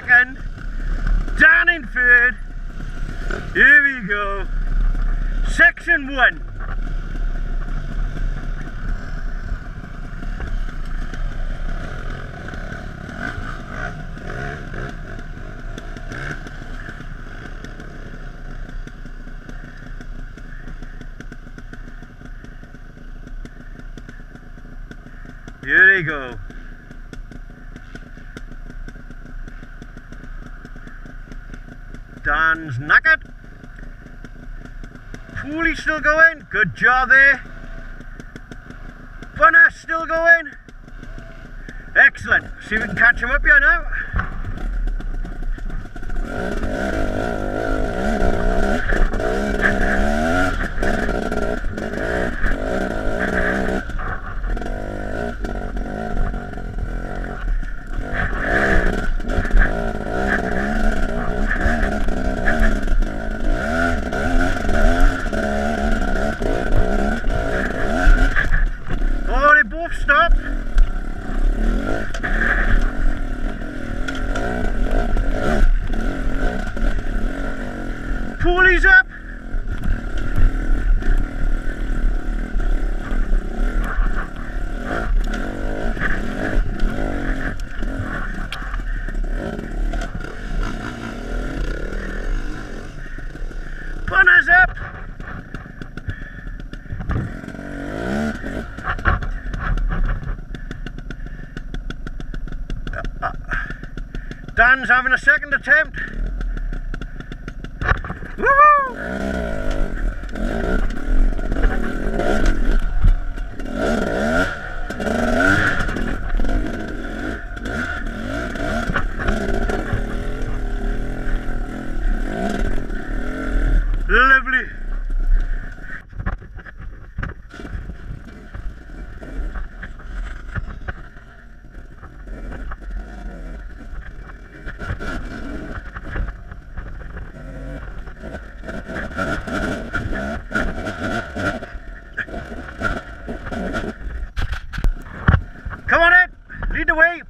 second, Dan in third. Here we go. Section 1. Here they go. Dan's knackered. Pooley's still going. Good job there. Bunner's still going. Excellent. See if we can catch him up here now. Stop. Pooley's up. Bunner's up. Dan's having a second attempt. Woohoo! Lovely. Come on Ed, lead the way.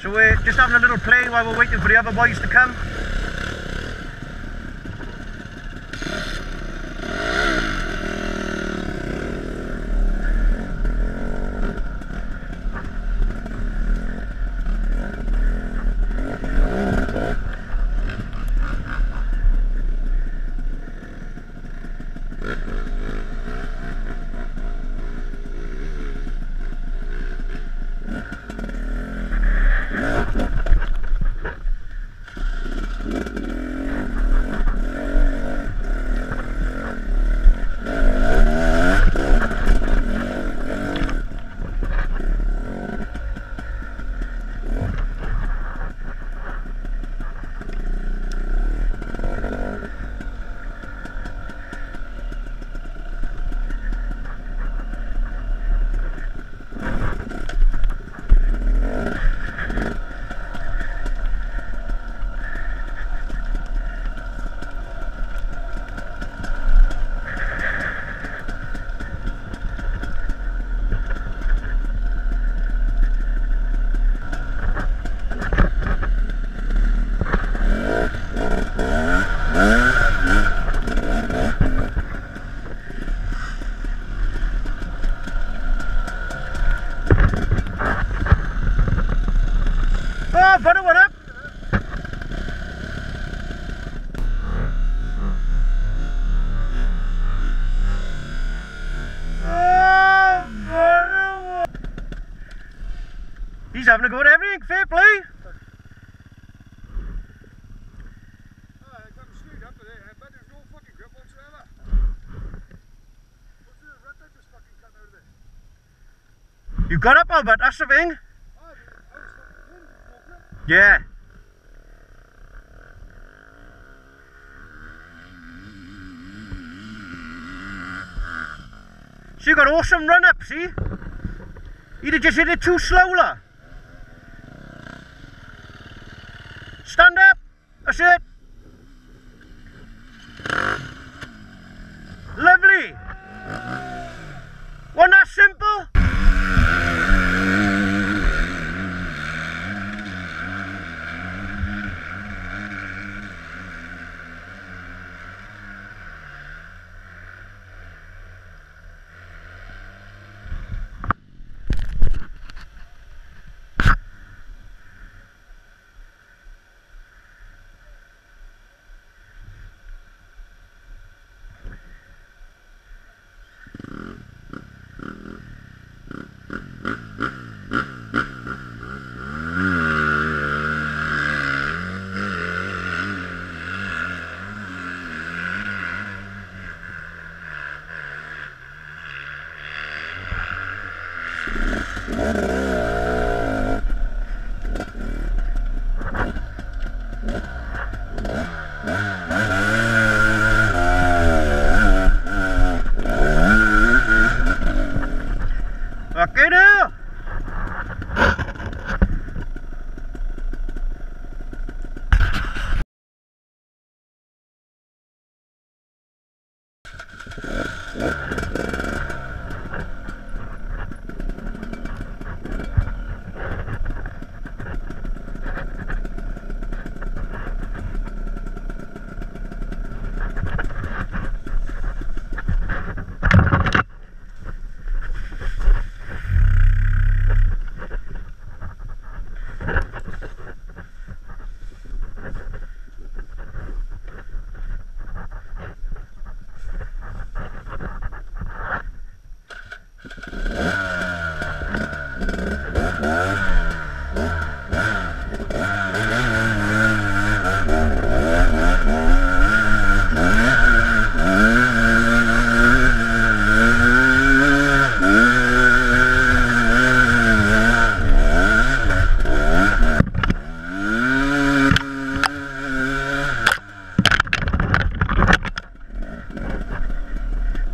So we're just having a little play while we're waiting for the other boys to come. Oh, Bunner, what up? Oh, Bunner. He's having a go at everything, fair play. You got up, Albert, that's the thing. Yeah. So you got awesome run up, see? You'd have just hit it too slowly. Stand up. That's it.